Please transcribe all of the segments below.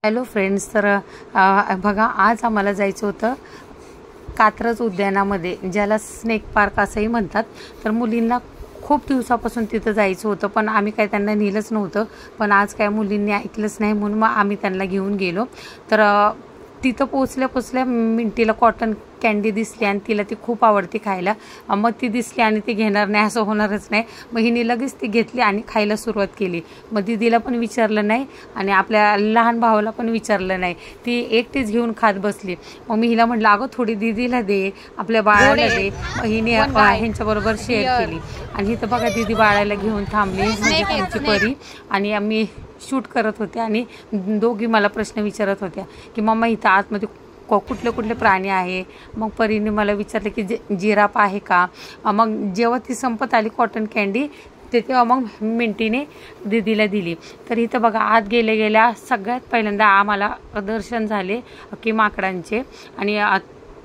Hello friends, तर बघा आज आम्हाला जायचं होतं कात्रज उद्यानामध्ये, ज्याला स्नेक पार्क असंही म्हणतात. तर मुलींना खूप दिवसापासून तिथं जायचं होतं, पण आम्ही काय त्यांना नेलंच नव्हतं. पण आज काय मुलींनी ऐकलंच नाही, म्हणून मग आम्ही त्यांना घेऊन गेलो. तर तिथं पोचल्या मिंटीला कॉटन कॅन्डी दिसली आणि तिला ती खूप आवडते खायला. मग ती दिसली आणि ती घेणार नाही असं होणारच नाही. मग हिने लगेच ती घेतली आणि खायला सुरुवात केली. मग दीदीला पण विचारलं नाही आणि आपल्या लहान भावाला पण विचारलं नाही, ती एकटीच घेऊन खात बसली. मग मी हिला म्हटलं, अगं थोडी दीदीला दे, आपल्या बाळाला दे. मग हिने ह्यांच्याबरोबर शेअर केली. आणि इथं बघा दीदी बाळाला घेऊन थांबली, म्हणजे त्यांची परी. आणि आम्ही शूट करत होते आणि दोघी मला प्रश्न विचारत होत्या की मम्मा इथं आतमध्ये कुठले कुठले प्राणी आहे. मग परीने मला विचारलं की जिराफ आहे का. मग जेव्हा ती संपत आली कॉटन कॅन्डी तेव्हा मग मिंटीने दीदीला दिली. तर इथं बघा आत गेल्या सगळ्यात पहिल्यांदा आम्हाला दर्शन झाले की माकडांचे. आणि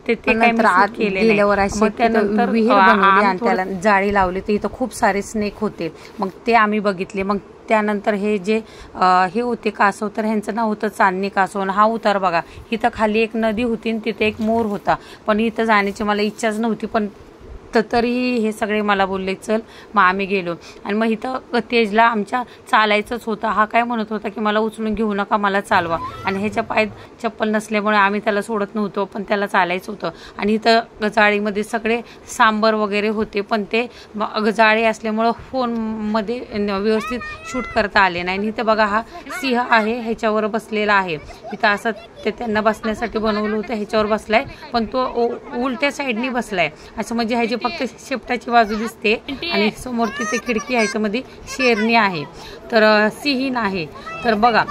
ते काय आत गेल्यावर मग त्यानंतर विहीर बनवली आणि त्याला जाळी लावली. तर इथं खूप सारे स्नेक होते, मग ते आम्ही बघितले. मग त्यानंतर हे जे हे होते कासव, तर ह्यांचं नाव होतं चांदणी कासव. हा उतार बघा, इथं खाली एक नदी होती आणि तिथे एक मोर होता. पण इथं जाण्याची मला इच्छाच नव्हती, पण तरीही हे सगळे मला बोलले चल. मग आम्ही गेलो. आणि मग इथं तेजला आमच्या चालायचंच होतं. हा काय म्हणत होता की मला उचलून घेऊ नका, मला चालवा. आणि ह्याच्या पायात चप्पल नसल्यामुळे आम्ही त्याला सोडत नव्हतो, पण त्याला चालायचं होतं. आणि इथं जाळीमध्ये सगळे सांबर वगैरे होते, पण ते जाळी असल्यामुळं फोनमध्ये व्यवस्थित शूट करता आले नाही. आणि इथं बघा हा सिंह आहे, ह्याच्यावर बसलेला आहे. इथं असं ते त्यांना बसण्यासाठी बनवलं होतं, ह्याच्यावर बसलाय, पण तो उलट्या साईडनी बसलाय. असं म्हणजे ह्याची फक्त शेपटाची बाजू दिसते आणि समोर तिथे खिडकी आहे, ह्याच्यामध्ये शेरणी आहे, तर सिंहीण आहे. तर बघा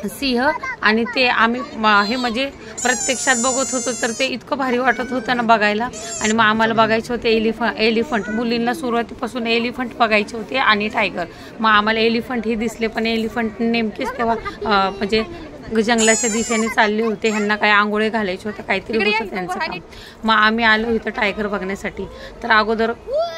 सिंह. आणि ते आम्ही हे म्हणजे प्रत्यक्षात बघत होतो, तर ते इतकं भारी वाटत होतं ना बघायला. आणि मग आम्हाला बघायचे होते एलिफंट. मुलींना सुरुवातीपासून एलिफंट बघायचे होते आणि टायगर. मग आम्हाला एलिफंट हे दिसले, पण एलिफंट नेमकेच तेव्हा म्हणजे जंगलाच्या दिशेने चालले होते. ह्यांना काय आंघोळे घालायचे होतं, काहीतरी होतं त्यांचं काम. मग आम्ही आलो इथं टायगर बघण्यासाठी. तर अगोदर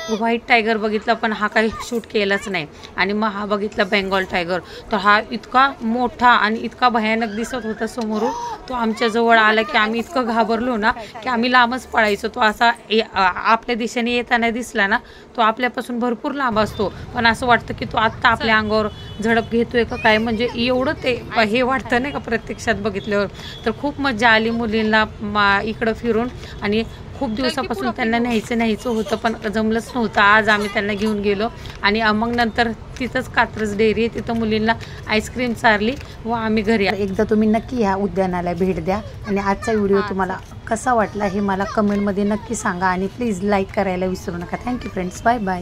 व्हाईट टायगर बघितला, पण हा काही शूट केलाच नाही. आणि मग हा बघितला बेंगॉल टायगर. तर हा इतका मोठा आणि इतका भयानक दिसत होता समोरून. तो आमच्या जवळ आला की आम्ही इतकं घाबरलो ना की आम्ही लांबच पळायचो. तो असा आपल्या दिशेने येताना दिसला ना, तो आपल्यापासून भरपूर लांब असतो, पण असं वाटतं की तो आत्ता आपल्या अंगावर झडप घेतोय का काय, म्हणजे एवढं ते हे वाटतं नाही का प्रत्यक्षात बघितल्यावर. तर खूप मजा आली मुलींना इकडं फिरून. आणि खूप दिवसापासून त्यांना न्यायचं होतं, पण जमलंच नव्हतं. आज आम्ही त्यांना घेऊन गेलो. आणि मग नंतर तिथंच कात्रज डेअरी आहे, तिथं मुलींना आईस्क्रीम चारली व आम्ही घरी. एकदा तुम्ही नक्की ह्या उद्यानाला भेट द्या. आणि आजचा व्हिडिओ तुम्हाला कसा वाटला हे मला कमेंटमध्ये नक्की सांगा. आणि प्लीज लाईक करायला विसरू नका. Thank you friends, bye bye.